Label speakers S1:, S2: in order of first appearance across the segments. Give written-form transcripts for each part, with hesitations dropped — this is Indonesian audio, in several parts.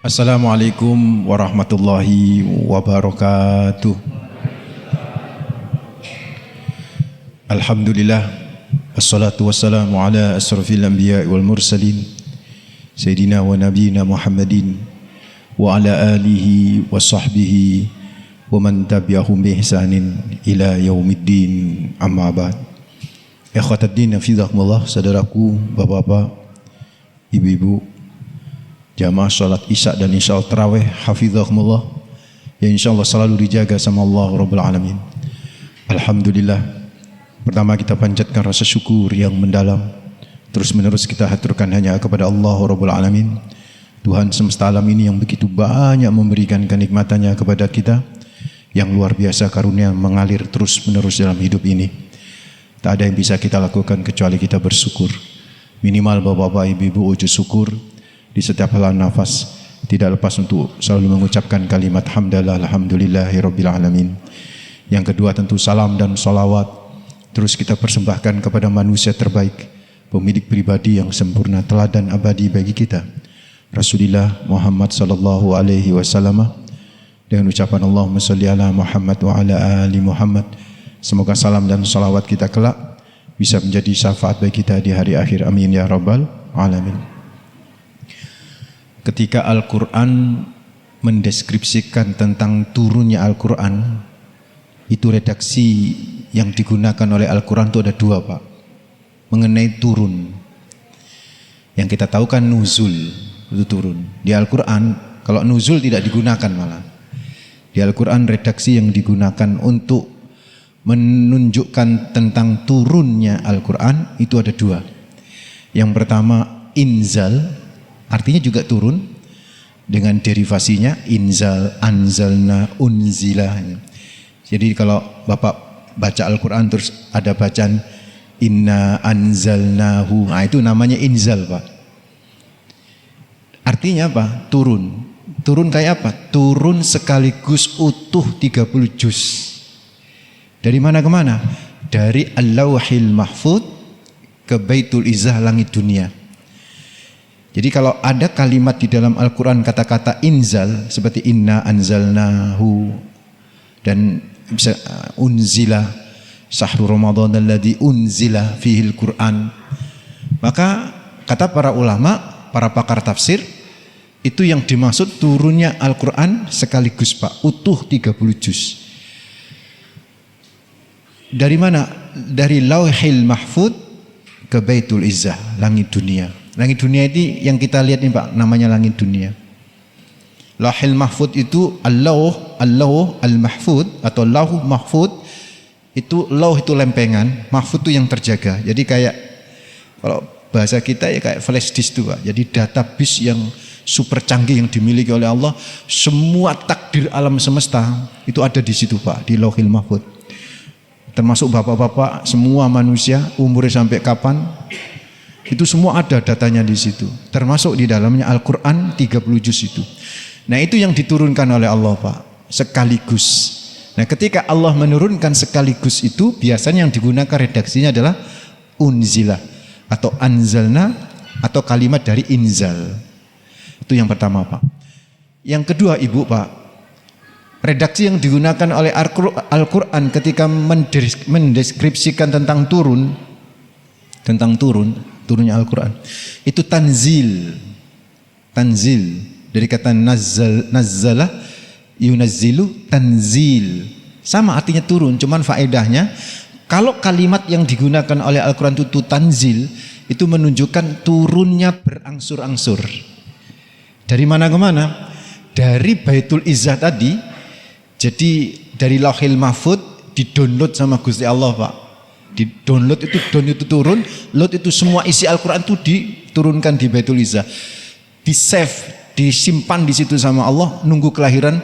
S1: Assalamualaikum warahmatullahi wabarakatuh. Alhamdulillah, assalatu wassalamu ala asrafil anbiya wal mursalin Sayyidina wa nabiyina Muhammadin wa ala alihi wa sahbihi wa man tabi'ahum bi ihsanin ila yaumiddin, amma ba'd. Ikhwataddin hafizakumullah, saudaraku, bapak-bapak, ibu-ibu, jamaah salat isya dan insyaallah tarawih hafizakumullah, yang insyaallah selalu dijaga sama Allah Rabbul Alamin. Alhamdulillah, pertama kita panjatkan rasa syukur yang mendalam, terus menerus kita haturkan hanya kepada Allah Rabbul Alamin, Tuhan semesta alam ini yang begitu banyak memberikan kenikmatannya kepada kita, yang luar biasa karunia mengalir terus menerus dalam hidup ini. Tak ada yang bisa kita lakukan kecuali kita bersyukur. Minimal bapak-bapak, ibu-ibu, wujud syukur di setiap helaan nafas, tidak lepas untuk selalu mengucapkan kalimat hamdalah alhamdulillahirabbil alamin. Yang kedua tentu salam dan salawat terus kita persembahkan kepada manusia terbaik, pemilik pribadi yang sempurna, teladan abadi bagi kita, Rasulullah Muhammad sallallahu alaihi wasallam, dengan ucapan Allahumma shalli ala Muhammad wa ala ali Muhammad. Semoga salam dan salawat kita kelak bisa menjadi syafaat bagi kita di hari akhir, amin ya rabbal alamin. Ketika Al-Quran mendeskripsikan tentang turunnya Al-Quran, itu redaksi yang digunakan oleh Al-Quran itu ada dua, Pak, mengenai turun. Yang kita tahu kan nuzul, itu turun. Di Al-Quran kalau nuzul tidak digunakan, malah di Al-Quran redaksi yang digunakan untuk menunjukkan tentang turunnya Al-Quran itu ada dua. Yang pertama inzal, artinya juga turun, dengan derivasinya inzal, anzalna, unzila. Jadi kalau Bapak baca Al-Quran terus ada bacaan inna anzalnahu, nah itu namanya inzal, Pak. Artinya apa? Turun. Turun kayak apa? Turun sekaligus utuh 30 juz. Dari mana ke mana? Dari Al-Lauhil Mahfud ke Baitul Izzah, langit dunia. Jadi kalau ada kalimat di dalam Al-Quran kata-kata inzal seperti inna anzalnahu dan bisa unzila syahrul ramadhan alladzi unzila fihil Quran, maka kata para ulama, para pakar tafsir, itu yang dimaksud turunnya Al-Quran sekaligus, Pak, utuh 30 juz. Dari mana? Dari Lauhil Mahfud ke Baitul Izzah, langit dunia. Langit dunia ini yang kita lihat nih, Pak, namanya langit dunia. Lauhil Mahfud itu al-lauh al-mahfud atau lauh mahfud, itu lauh itu lempengan, mahfud itu yang terjaga. Jadi kayak kalau bahasa kita ya kayak flash disk itu, Pak. Jadi database yang super canggih yang dimiliki oleh Allah, semua takdir alam semesta itu ada di situ, Pak, di Lauhil Mahfud. Termasuk bapak-bapak, semua manusia umurnya sampai kapan, itu semua ada datanya di situ, termasuk di dalamnya Al-Quran 30 juz itu. Nah itu yang diturunkan oleh Allah, Pak, sekaligus. Nah ketika Allah menurunkan sekaligus itu, biasanya yang digunakan redaksinya adalah unzila atau anzalna atau kalimat dari inzal. Itu yang pertama, Pak. Yang kedua, Ibu, Pak, redaksi yang digunakan oleh Al-Quran ketika mendeskripsikan tentang turunnya Al-Quran, itu tanzil. Tanzil dari kata nazzala yunazzilu, tanzil, sama artinya turun, cuman faedahnya kalau kalimat yang digunakan oleh Al-Quran itu tanzil, itu menunjukkan turunnya berangsur-angsur. Dari mana ke mana? Dari Baitul Izzah tadi. Jadi dari Lauhil Mahfud di-download sama Gusti Allah, Pak. Di-download itu, down itu turun, load itu semua isi Al-Quran itu diturunkan di Baitul Izzah. Di-save, disimpan di situ sama Allah, nunggu kelahiran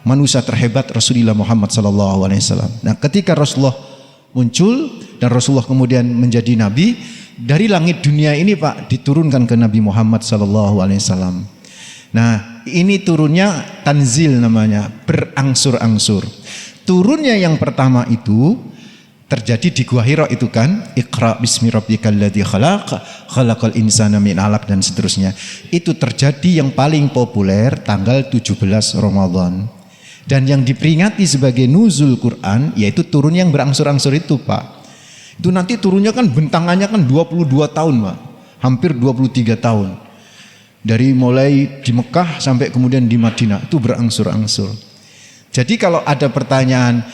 S1: manusia terhebat Rasulullah Muhammad SAW. Nah ketika Rasulullah muncul dan Rasulullah kemudian menjadi Nabi, dari langit dunia ini, Pak, diturunkan ke Nabi Muhammad SAW. Nah ini turunnya tanzil namanya, berangsur-angsur. Turunnya yang pertama itu terjadi di Gua Hira itu kan, Iqra bismi rabbikal ladzi khalaq, khalaqal insana min 'alaq dan seterusnya. Itu terjadi yang paling populer tanggal 17 Ramadan. Dan yang diperingati sebagai nuzul Quran yaitu turun yang berangsur-angsur itu, Pak. Itu nanti turunnya kan bentangannya kan 22 tahun, Pak. Hampir 23 tahun. Dari mulai di Mekah sampai kemudian di Madinah itu berangsur-angsur. Jadi kalau ada pertanyaan,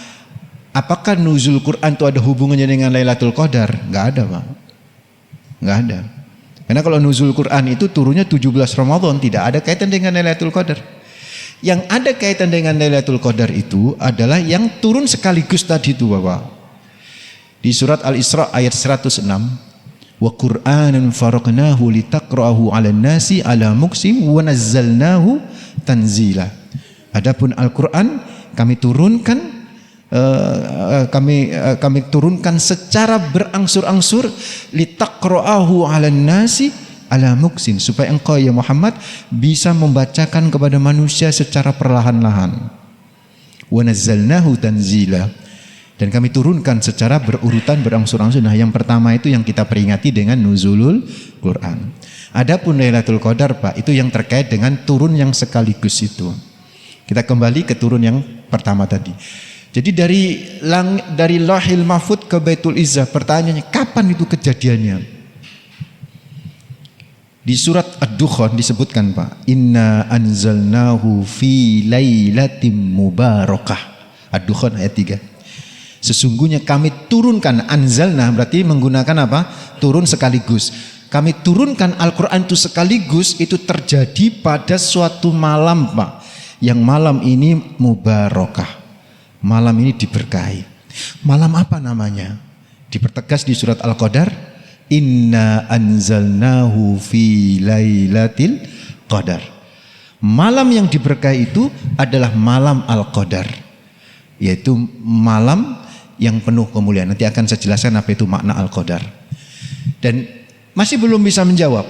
S1: apakah nuzul Quran itu ada hubungannya dengan Lailatul Qadar? Enggak ada, Pak. Enggak ada. Karena kalau nuzul Quran itu turunnya 17 Ramadan, tidak ada kaitan dengan Lailatul Qadar. Yang ada kaitan dengan Lailatul Qadar itu adalah yang turun sekaligus tadi itu, Bapak. Di surat Al-Isra ayat 106, wa Qur'anan faraqnahu litaqra'ahu 'alan nasi 'ala muksim wa nazzalnahu tanzila. Adapun Al-Qur'an kami turunkan kami turunkan secara berangsur-angsur litaqra'ahu 'alan nasi 'ala muksin, supaya engkau ya Muhammad bisa membacakan kepada manusia secara perlahan-lahan. Wa nazzalnahu tanzila, dan kami turunkan secara berurutan berangsur-angsur. Nah, yang pertama itu yang kita peringati dengan nuzulul Quran. Adapun Lailatul Qadar, Pak, itu yang terkait dengan turun yang sekaligus itu. Kita kembali ke turun yang pertama tadi. Jadi dari Lauhil Mahfuz ke Baitul Izzah, pertanyaannya kapan itu kejadiannya? Di surat Ad-Dukhan disebutkan, Pak, inna anzalnahu fi lailatim mubarakah. Ad-Dukhan ayat 3. Sesungguhnya kami turunkan, anzalna berarti menggunakan apa? Turun sekaligus. Kami turunkan Al-Quran itu sekaligus, itu terjadi pada suatu malam, Pak. Yang malam ini mubarakah. Malam ini diberkahi. Malam apa namanya? Dipertegas di surat Al-Qadar, inna anzalnahu fi lailatil qadar. Malam yang diberkahi itu adalah malam Al-Qadar, yaitu malam yang penuh kemuliaan. Nanti akan saya jelaskan apa itu makna Al-Qadar. Dan masih belum bisa menjawab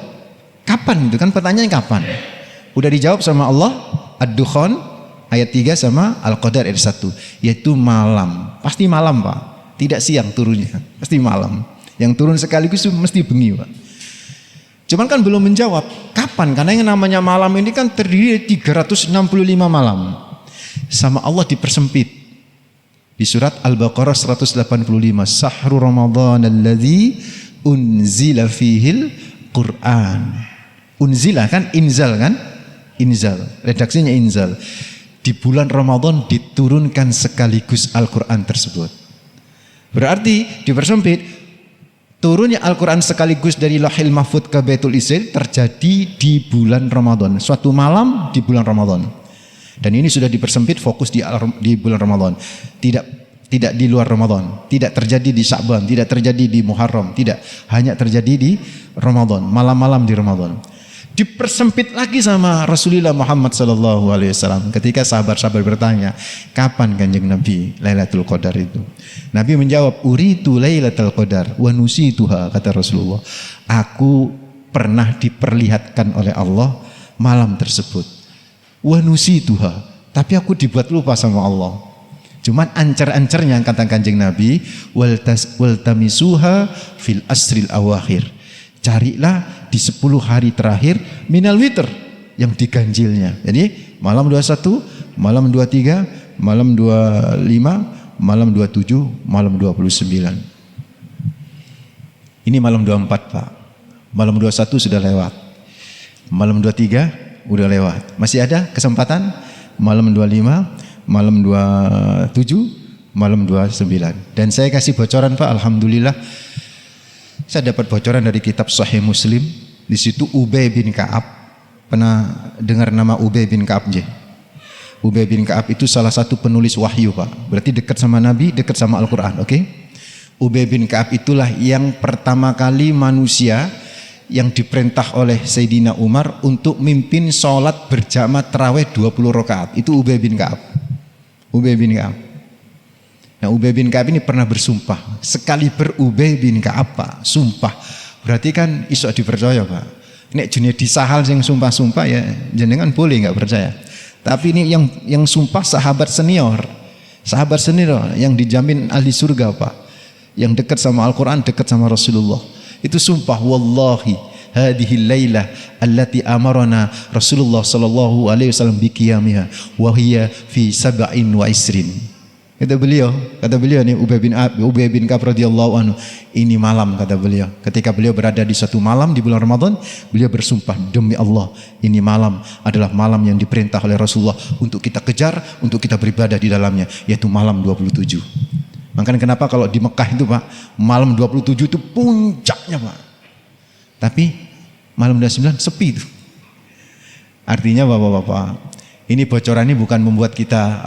S1: kapan itu kan, pertanyaannya kapan. Udah dijawab sama Allah, Ad-Dukhan ayat 3 sama Al-Qadar ayat 1, yaitu malam. Pasti malam, Pak, tidak siang turunnya, pasti malam. Yang turun sekaligus itu mesti bengi, Pak. Cuman kan belum menjawab kapan, karena yang namanya malam ini kan terdiri dari 365 malam. Sama Allah dipersempit. Di surat Al-Baqarah 185, Sahru Ramadan alladzi unzila fihil Qur'an. Unzila kan, inzal kan? Inzal, redaksinya inzal. Di bulan Ramadan diturunkan sekaligus Al-Quran tersebut. Berarti dipersempit, turunnya Al-Quran sekaligus dari Lauhil Mahfuz ke Baitul Izzah terjadi di bulan Ramadan, suatu malam di bulan Ramadan. Dan ini sudah dipersempit, fokus di bulan Ramadan. Tidak di luar Ramadan, tidak terjadi di Sya'ban, tidak terjadi di Muharram, tidak, hanya terjadi di Ramadan, malam-malam di Ramadan. Dipersempit lagi sama Rasulullah Muhammad SAW ketika sahabat-sahabat bertanya, kapan Kanjeng Nabi Lailatul Qadar itu? Nabi menjawab, uritu Lailatul Qadar wa nusituha, kata Rasulullah. Aku pernah diperlihatkan oleh Allah malam tersebut. Wa nusituha, tapi aku dibuat lupa sama Allah. Cuman ancer-ancernya kata Kanjeng Nabi, wal tamisuha fil asril awakhir. Carilah di 10 hari terakhir minal witr, yang diganjilnya. Jadi malam 21, malam 23, malam 25, malam 27, malam 29. Ini malam 24, Pak. Malam 21 sudah lewat. Malam 23 udah lewat. Masih ada kesempatan malam 25, malam 27, malam 29. Dan saya kasih bocoran, Pak, alhamdulillah. Saya dapat bocoran dari kitab Sahih Muslim. Di situ Ubay bin Ka'ab, pernah dengar nama Ubay bin Ka'ab? Ubay bin Ka'ab itu salah satu penulis wahyu, Pak. Berarti dekat sama Nabi, dekat sama Al-Quran, oke? Ubay bin Ka'ab itulah yang pertama kali manusia yang diperintah oleh Sayyidina Umar untuk mimpin sholat berjamaah tarawih 20 rakaat. Itu Ubay bin Ka'ab. Ubay bin Ka'ab. Nah, Ubay bin Ka'ab ini pernah bersumpah. Sekali Ubay bin Ka'ab, Pak, sumpah. Berarti kan iso dipercaya, Pak. Nek jenis disahal yang sumpah-sumpah ya jenengan boleh nggak percaya. Tapi ini yang sumpah sahabat senior yang dijamin ahli surga, Pak. Yang dekat sama Al-Quran, dekat sama Rasulullah. Itu sumpah, wallahi hadhihi lailah allati amarana Rasulullah sallallahu alaihi wasallam bi qiyamiha wa hiya fi 27. Kata beliau nih Ubay bin Ka'ab radhiyallahu anhu, ini malam, kata beliau. Ketika beliau berada di satu malam di bulan Ramadan, beliau bersumpah, demi Allah, ini malam adalah malam yang diperintah oleh Rasulullah untuk kita kejar, untuk kita beribadah di dalamnya, yaitu malam 27. Makanya kenapa kalau di Mekah itu Pak, malam 27 itu puncaknya Pak. Tapi malam 29 sepi itu. Artinya Bapak-bapak, ini bocoran ini bukan membuat kita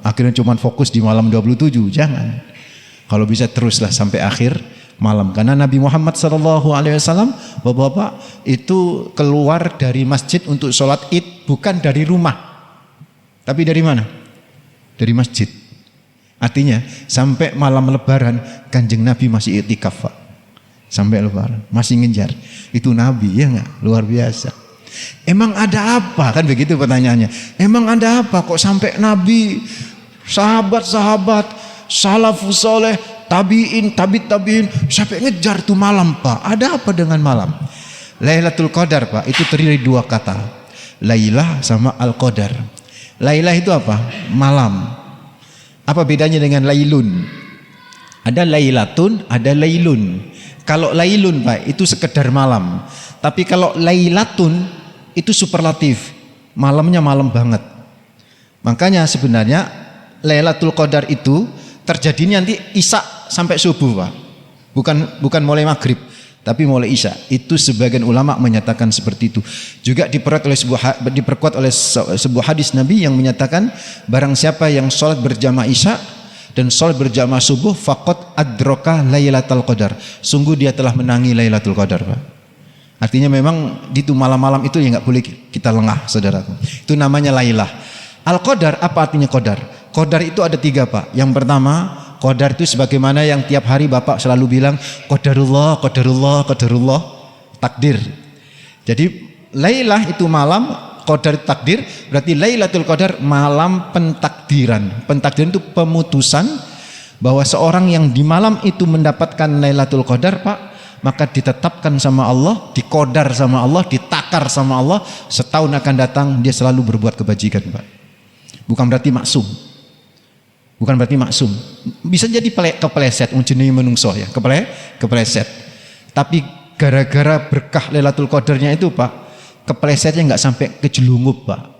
S1: akhirnya cuma fokus di malam 27, jangan. Kalau bisa teruslah sampai akhir malam, karena Nabi Muhammad SAW Bapak-bapak itu keluar dari masjid untuk sholat id bukan dari rumah, tapi dari mana? Dari masjid. Artinya sampai malam lebaran Kanjeng Nabi masih iktikaf Pak. Sampai lebaran masih ngejar. Itu Nabi, ya enggak? Luar biasa. Emang ada apa? Kan begitu pertanyaannya. Emang ada apa kok sampai Nabi, sahabat-sahabat, salafus soleh, tabiin, tabiin sampai ngejar tuh malam Pak? Ada apa dengan malam? Lailatul Qadar Pak, itu terdiri dari dua kata, Lailah sama Al-Qadar. Lailah itu apa? Malam. Apa bedanya dengan lailun? Ada lailatun, ada lailun. Kalau lailun Pak, itu sekedar malam. Tapi kalau lailatun itu superlatif, malamnya malam banget. Makanya sebenarnya Lailatul Qadar itu terjadinya nanti Isya sampai subuh Pak. Bukan mulai maghrib, tapi mulai Isya. Itu sebagian ulama menyatakan seperti itu. Juga diperkuat oleh sebuah hadis Nabi yang menyatakan, barang siapa yang sholat berjamaah Isya dan sholat berjamaah subuh, faqad adraka Lailatul Qadar. Sungguh dia telah menangi Lailatul Qadar Pak. Artinya memang di itu malam-malam itu ya nggak boleh kita lengah, saudaraku. Itu namanya Lailah. Al-Qadar, apa artinya Qadar? Qadar itu ada tiga Pak. Yang pertama, Qadar itu sebagaimana yang tiap hari Bapak selalu bilang, Qadarullah, Qadarullah, Qadarullah, takdir. Jadi Lailah itu malam, Qadar takdir, berarti Lailatul Qadar malam pentakdiran. Pentakdiran itu pemutusan bahwa seorang yang di malam itu mendapatkan Lailatul Qadar Pak, maka ditetapkan sama Allah, dikodar sama Allah, ditakar sama Allah, setahun akan datang dia selalu berbuat kebajikan Pak. Bukan berarti maksum. Bukan berarti maksum. Bisa jadi kepleset, jenenge menungso ya, kepleset. Tapi gara-gara berkah Lailatul Qadarnya itu Pak, keplesetnya nggak sampai kejelungup Pak.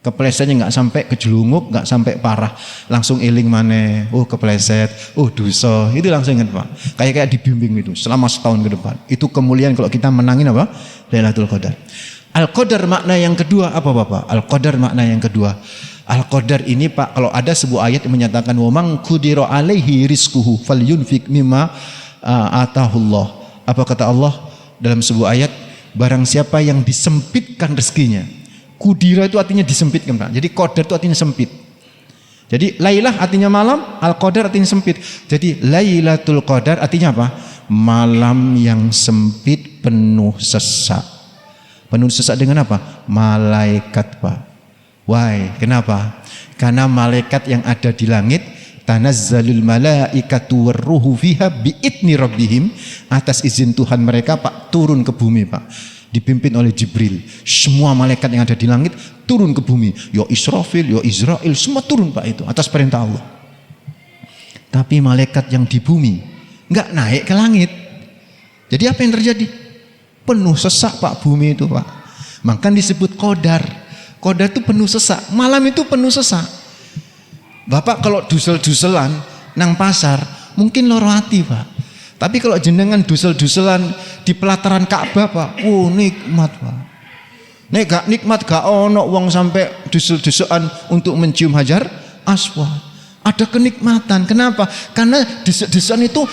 S1: Keplesetnya nggak sampai kejelungup, nggak sampai parah, langsung eling maneh, oh kepleset, oh dosa, itu langsung ingat Pak. Kayak dibimbing itu selama setahun ke depan. Itu kemuliaan kalau kita menangin apa? Lailatul Qadar. Al-Qadar makna yang kedua apa Bapak? Al-Qadar makna yang kedua. Al-Qadar ini Pak, kalau ada sebuah ayat yang menyatakan wa man qudira alaihi rizquhu falyunfik mimma atahullah. Apa kata Allah dalam sebuah ayat? Barang siapa yang disempitkan rezekinya. Kudira itu artinya disempitkan Pak. Jadi Qadar itu artinya sempit. Jadi Lailah artinya malam, Al-Qadar artinya sempit. Jadi Lailatul Qadar artinya apa? Malam yang sempit penuh sesak. Penuh sesak dengan apa? Malaikat Pak. Why? Kenapa? Karena malaikat yang ada di langit, tanazzalul malaikatu warruhu fiha biidni rabbihim, atas izin Tuhan mereka Pak turun ke bumi Pak. Dipimpin oleh Jibril. Semua malaikat yang ada di langit turun ke bumi. Ya Israfil, ya Israel, semua turun Pak itu atas perintah Allah. Tapi malaikat yang di bumi nggak naik ke langit. Jadi apa yang terjadi? Penuh sesak Pak bumi itu Pak. Maka disebut Qadar. Qadar itu penuh sesak. Malam itu penuh sesak. Bapak kalau dusel-duselan nang pasar mungkin loro hati Pak. Tapi kalau jenengan dusel-duselan di pelataran Ka'bah Pak, oh nikmat Pak. Nek gak nikmat gak ono wong sampai dusel-duselan untuk mencium hajar aswad. Ada kenikmatan. Kenapa? Karena dusel-duselan itu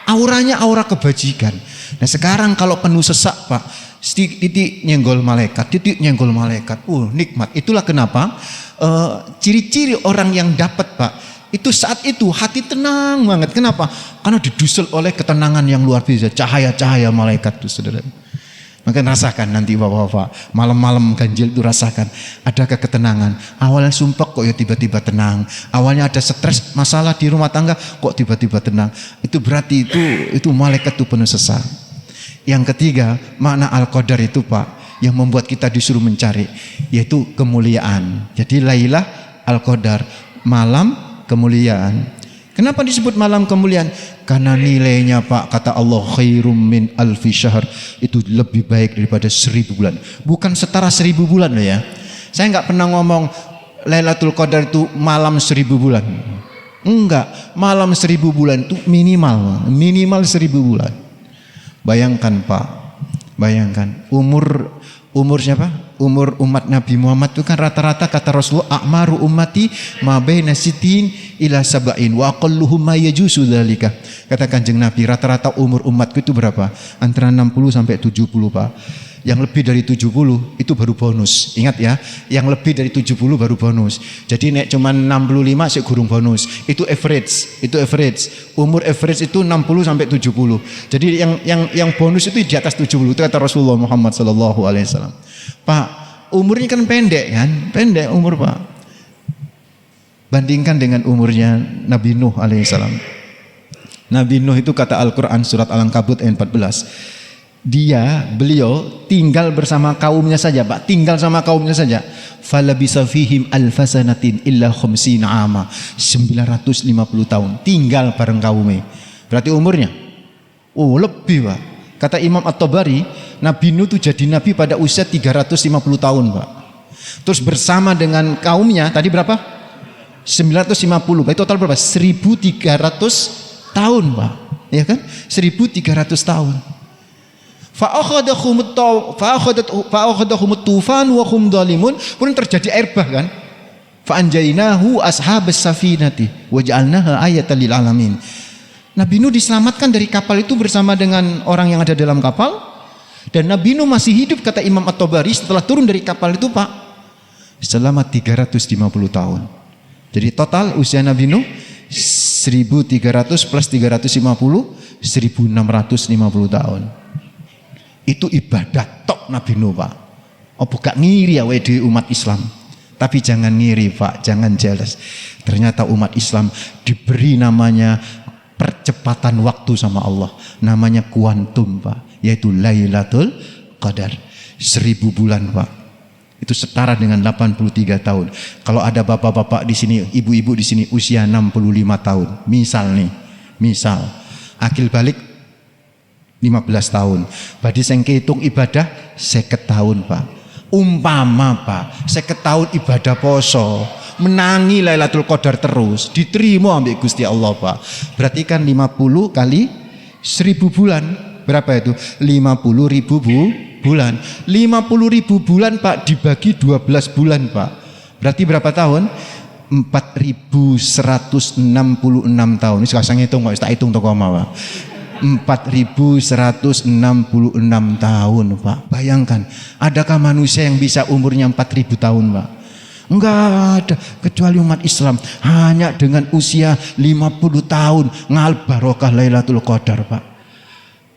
S1: auranya aura kebajikan. Nah sekarang kalau penuh sesak Pak, titik nyenggol malaikat, titik nyenggol malaikat. Nikmat. Itulah kenapa ciri-ciri orang yang dapat Pak, itu saat itu hati tenang banget. Kenapa? Karena didusel oleh ketenangan yang luar biasa, cahaya-cahaya malaikat itu saudara. Maka rasakan nanti bapak-bapak, malam-malam ganjil itu rasakan. Adakah ketenangan? Awalnya sumpek kok ya tiba-tiba tenang. Awalnya ada stres, masalah di rumah tangga kok tiba-tiba tenang. Itu berarti itu malaikat itu penuh sesak. Yang ketiga, makna Al-Qadar itu Pak, yang membuat kita disuruh mencari, yaitu kemuliaan. Jadi Lailah Al-Qadar, malam kemuliaan. Kenapa disebut malam kemuliaan? Karena nilainya Pak, kata Allah, khairum min alfi syahr, itu lebih baik daripada 1000 bulan. Bukan setara 1000 bulan loh ya. Saya nggak pernah ngomong Lailatul Qadar itu malam 1000 bulan. Enggak, malam 1000 bulan itu minimal 1000 bulan. Bayangkan Pak, bayangkan umur siapa? Umur umat Nabi Muhammad itu kan rata-rata kata Rasulullah, a'maru ummati ma baina sitin ila sab'in wa aqalluhum ma yajuzu dzalika. Kata Kanjeng Nabi, rata-rata umur umatku itu berapa? Antara 60 sampai 70 Pak. Yang lebih dari 70 itu baru bonus. Ingat ya, yang lebih dari 70 baru bonus. Jadi nek cuman 65 sik gurung bonus. Itu average, Umur average itu 60 sampai 70. Jadi yang bonus itu di atas 70. Itu kata Rasulullah Muhammad sallallahu alaihi wasallam. Pak, umurnya kan pendek umur Pak. Bandingkan dengan umurnya Nabi Nuh alaihissalam. Nabi Nuh itu kata Al-Quran surat Al-Ankabut ayat 14. Beliau tinggal bersama kaumnya saja Pak. Tinggal sama kaumnya saja. Falabisa fihim alfasanatin illa khumsina ama. 950 tahun. Tinggal bareng kaumnya. Berarti umurnya? Oh lebih Pak. Kata Imam At-Tabari, Nabi Nuh itu jadi nabi pada usia 350 tahun Pak. Terus bersama dengan kaumnya tadi berapa? 950. Berarti total berapa? 1300 tahun Pak. Ya kan? 1300 tahun. Fa'akhadahumut tufan wa hum dhalimun. Kemudian terjadi air bah kan? Fa'anjainahu ashabas safinati wa ja'alnaha ayatan lil alamin. Nabi Nuh diselamatkan dari kapal itu bersama dengan orang yang ada dalam kapal. Dan Nabi Nuh masih hidup kata Imam At-Tabari setelah turun dari kapal itu Pak, selama 350 tahun. Jadi total usia Nabi Nuh 1300 plus 350 1650 tahun. Itu ibadah tok Nabi Nuh Pak. Oh bukan ngiri ya di umat Islam. Tapi jangan ngiri Pak, jangan jealous. Ternyata umat Islam diberi namanya percepatan waktu sama Allah, namanya kuantum Pak, yaitu Lailatul Qadar. 1000 bulan Pak, itu setara dengan 83 tahun. Kalau ada bapak-bapak di sini, ibu-ibu di sini usia 65 tahun, misal akil balik 15 tahun, berarti saya hitung ibadah 50 tahun Pak. Umpama Pak 50 tahun ibadah poso, menangi Lailatul Qadar terus, diterima ambil Gusti Allah Pak. Berarti kan 50 kali 1000 bulan. Berapa itu? 50.000 bulan. 50.000 bulan Pak dibagi 12 bulan Pak. Berarti berapa tahun? 4166 tahun. Ini sekarang ngitung kok, tak hitung toko Pak. 4166 tahun Pak. Bayangkan, adakah manusia yang bisa umurnya 4000 tahun Pak? Enggak ada, kecuali umat Islam hanya dengan usia 50 tahun ngal barokah Lailatul Qadar Pak.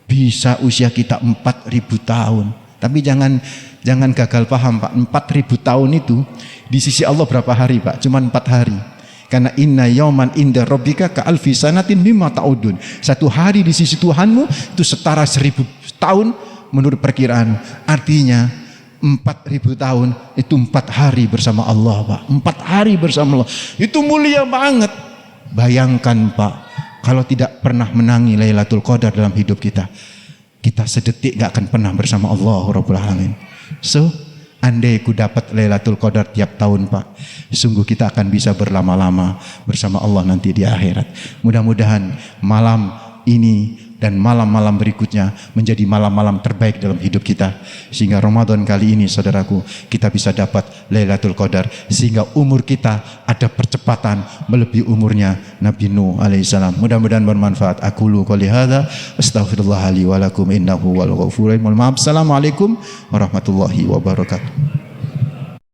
S1: Bisa usia kita 4000 tahun. Tapi jangan gagal paham Pak. 4000 tahun itu di sisi Allah berapa hari Pak? Cuma 4 hari. Karena inna yauman inda rabbika ka alfi sanatin mimma ta'udun. Satu hari di sisi Tuhanmu itu setara 1000 tahun menurut perkiraan. Artinya 4000 tahun itu 4 hari bersama Allah Pak. 4 hari bersama Allah. Itu mulia banget. Bayangkan Pak, kalau tidak pernah menangi Lailatul Qadar dalam hidup kita, kita sedetik gak akan pernah bersama Allah Rabbul Alamin. So, andai ku dapat Lailatul Qadar tiap tahun Pak, sungguh kita akan bisa berlama-lama bersama Allah nanti di akhirat. Mudah-mudahan malam ini dan malam-malam berikutnya menjadi malam-malam terbaik dalam hidup kita, sehingga Ramadan kali ini saudaraku kita bisa dapat Lailatul Qadar, sehingga umur kita ada percepatan melebihi umurnya Nabi Nuh alaihissalam. Mudah-mudahan bermanfaat. Aqulu qouli hadza astaghfirullah li wa lakum innahu wal ghafurur rahim. Assalamualaikum warahmatullahi wabarakatuh.